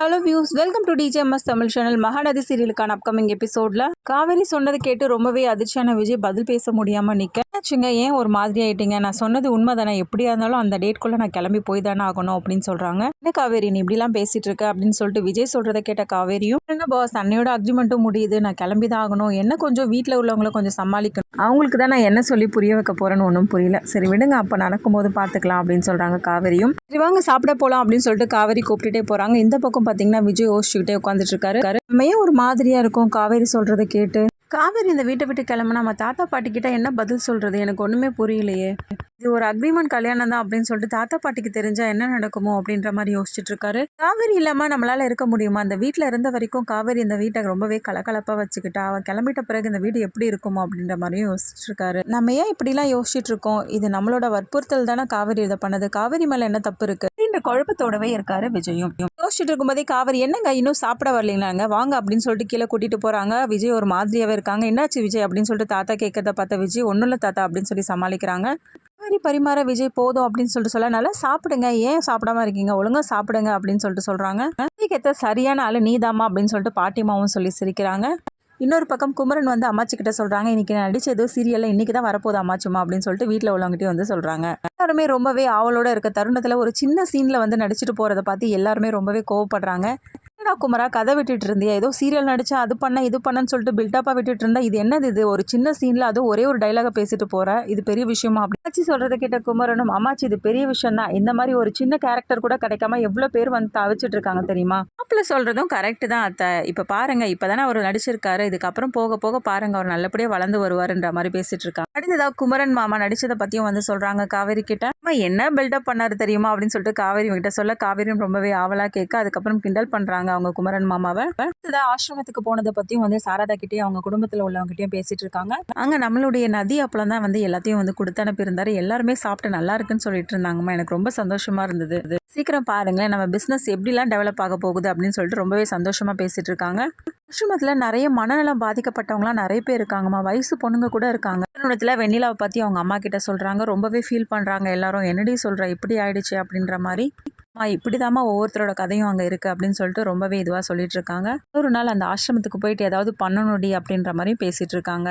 Hello views, welcome to DJMS Tamil channel. Mahanadi சீரியலுக்கான upcoming எபிசோட்ல காவேரி சொன்னதை கேட்டு ரொம்பவே அதிர்ச்சியான விஜய் பதில் பேச முடியாம நிக்கச்சுங்க. ஏன் ஒரு மாதிரி ஆயிட்டீங்க? நான் சொன்னது உண்மைதானே? எப்படியா இருந்தாலும் அந்த டேட்குள்ள நான் கிளம்பி போய் தானே ஆகணும் அப்படின்னு சொல்றாங்க. என்ன காவேரி நீ இப்படிலாம் பேசிட்டு இருக்க அப்படின்னு சொல்லிட்டு விஜய் சொல்றதை கேட்ட காவேரியும், என்ன பாஸ் அன்னையோட அக்ரிமெண்ட்டும் முடியுது, நான் கிளம்பி தான் ஆகணும், என்ன கொஞ்சம் வீட்டில் உள்ளவங்களை கொஞ்சம் சமாளிக்கணும், அவங்களுக்கு தான் நான் என்ன சொல்லி புரிய வைக்க போறேன்னு ஒன்றும் புரியல, சரி விடுங்க அப்போ நடக்கும்போது பார்த்துக்கலாம் அப்படின்னு சொல்றாங்க காவேரியும். சரி வாங்க சாப்பிட போகலாம் அப்படின்னு சொல்லிட்டு காவேரி கூப்பிட்டுட்டே போறாங்க. இந்த பக்கம் பார்த்தீங்கன்னா விஜய் யோசிச்சுக்கிட்டே உட்காந்துட்டு இருக்காரு. மையம் ஒரு மாதிரியா இருக்கும் காவேரி சொல்றதை கேட்டு. காவேரி இந்த வீட்டை விட்டு கிளம்புனா நம்ம தாத்தா பாட்டி கிட்ட என்ன பதில் சொல்றது, எனக்கு ஒண்ணுமே புரியலையே. இது ஒரு அக்ரிமெண்ட் கல்யாணம் தான் அப்படின்னு சொல்லிட்டு தாத்தா பாட்டிக்கு தெரிஞ்சா என்ன நடக்குமோ அப்படின்ற மாதிரி யோசிச்சுட்டு இருக்காரு. காவேரி இல்லாம நம்மளால இருக்க முடியுமா? அந்த வீட்டுல இருந்த வரைக்கும் காவேரி இந்த வீட்டை ரொம்பவே கலகலப்பா வச்சுக்கிட்டா, அவன் கிளம்பிட்ட பிறகு இந்த வீடு எப்படி இருக்குமோ அப்படின்ற மாதிரியும் யோசிச்சுட்டு இருக்காரு. நம்ம ஏன் இப்படிலாம் யோசிச்சுட்டு இருக்கோம்? இது நம்மளோட வற்புறுத்தல் தானே காவேரி இதை பண்ணது. காவேரி மேல என்ன தப்பு இருக்கு அப்படின்ற குழப்பத்தோடவே இருக்காரு விஜயும். யோசிச்சுட்டு இருக்கும்போதே காவேரி, என்னங்க இன்னும் சாப்பிட வரலீங்களாங்க, வாங்க அப்படின்னு சொல்லிட்டு கீழே கூட்டிட்டு போறாங்க. விஜய் ஒரு மாதிரியாவே இருக்காங்க. என்னாச்சு விஜய் அப்படின்னு சொல்லிட்டு தாத்தா கேட்கறத பார்த்த விஜய், ஒன்றும் இல்லை தாத்தா அப்படின்னு சொல்லி சமாளிக்கிறாங்க. காவேரி பரிமாற விஜய் போதும் அப்படின்னு சொல்லிட்டு சொல்ல, நல்லா சாப்பிடுங்க, ஏன் சாப்பிடாம இருக்கீங்க, ஒழுங்கா சாப்பிடுங்க அப்படின்னு சொல்லிட்டு சொல்றாங்க. கேட்ட சரியான ஆளு நீதாமா அப்படின்னு சொல்லிட்டு பாட்டிமாவும் சொல்லி சிரிக்கிறாங்க. இன்னொரு பக்கம் குமரன் வந்து அம்மாச்சி கிட்ட சொல்றாங்க, இன்னைக்கு நான் நடிச்ச ஏதோ சீரியல்ல இன்னைக்கு தான் வரப்போகுது அம்மாச்சுமா அப்படின்னு சொல்லிட்டு வீட்டில் உள்ளவங்ககிட்டயும் வந்து சொல்றாங்க. எல்லாருமே ரொம்பவே ஆவலோட இருக்க தருணத்துல ஒரு சின்ன சீன்ல வந்து நடிச்சிட்டு போறதை பார்த்து எல்லாருமே ரொம்பவே கோவப்படுறாங்க. என்னடா குமரா கதை விட்டுட்டு இருந்தியா, ஏதோ சீரியல் நடிச்சா அது பண்ண இது பண்ணன்னு சொல்லிட்டு பில்டப்பா விட்டுட்டு இருந்தா, இது என்னது, இது ஒரு சின்ன சீன்ல அது ஒரே ஒரு டைலாக பேசிட்டு போற, இது பெரிய விஷயமா அப்படின்னு சொல்றதை கேட்ட குமரனும், அம்மாச்சி இது பெரிய விஷயம் தான், இந்த மாதிரி ஒரு சின்ன கேரக்டர் கூட கிடைக்காம எவ்வளவு பேர் வந்து தவிச்சிட்டு இருக்காங்க தெரியுமா, மாப்பிள்ள சொல்றதும் கரெக்ட் தான் அத்தை, இப்ப பாருங்க இப்பதானே அவர் நடிச்சிருக்காரு, இதுக்கப்புறம் போக போக பாருங்க அவர் நல்லபடியா வளர்ந்து வருவாருன்ற மாதிரி பேசிட்டு இருக்காங்க. அடுத்ததா குமரன் மாமா நடிச்சதை பத்தியும் வந்து சொல்றாங்க காவேரி கிட்ட. என்ன பில்டப் பண்ணாரு தெரியுமா அப்படின்னு சொல்லிட்டு காவேரி கிட்ட சொல்ல, காவேரியும் ரொம்பவே ஆவலா கேட்க, அதுக்கப்புறம் கிண்டல் பண்றாங்க அவங்க குமரன் மாமாவை. ஆசிரமத்துக்கு போனதை பத்தியும் வந்து சாரதா கிட்டயும் அவங்க குடும்பத்துல உள்ளவங்க கிட்டயும் பேசிட்டு இருக்காங்க. அங்க நம்மளுடைய நதி அப்பளம் தான் வந்து எல்லாத்தையும் வந்து கொடுத்து அனுப்பியிருந்தாரு. எல்லாருமே சாப்பிட்டு நல்லா இருக்குன்னு சொல்லிட்டு இருந்தாங்கம்மா. எனக்கு ரொம்ப சந்தோஷமா இருந்தது. சீக்கிரம் பாருங்களேன் நம்ம பிசினஸ் எப்படிலாம் டெவலப் ஆக போகுது அப்படின்னு சொல்லிட்டு ரொம்பவே சந்தோஷமா பேசிட்டு இருக்காங்க. ஆசிரமத்துல நிறைய மனநலம் பாதிக்கப்பட்டவங்களாம் நிறைய பேர் இருக்காங்கம்மா. வயசு பொண்ணுங்க கூட இருக்காங்க. வெண்ணிலாவை பத்தி அவங்க அம்மா கிட்ட சொல்றாங்க. ரொம்பவே ஃபீல் பண்றாங்க எல்லாரும். என்னடி சொல்ற, இப்படி ஆயிடுச்சு அப்படின்ற மாதிரி. இப்படிதாம்மா ஒவ்வொருத்தரோட கதையும் அங்கே இருக்குது அப்படின்னு சொல்லிட்டு ரொம்பவே இதுவாக சொல்லிட்டு இருக்காங்க. ஒரு நாள் அந்த ஆசிரமத்துக்கு போயிட்டு ஏதாவது பண்ணணுடி அப்படின்ற மாதிரி பேசிட்டு இருக்காங்க.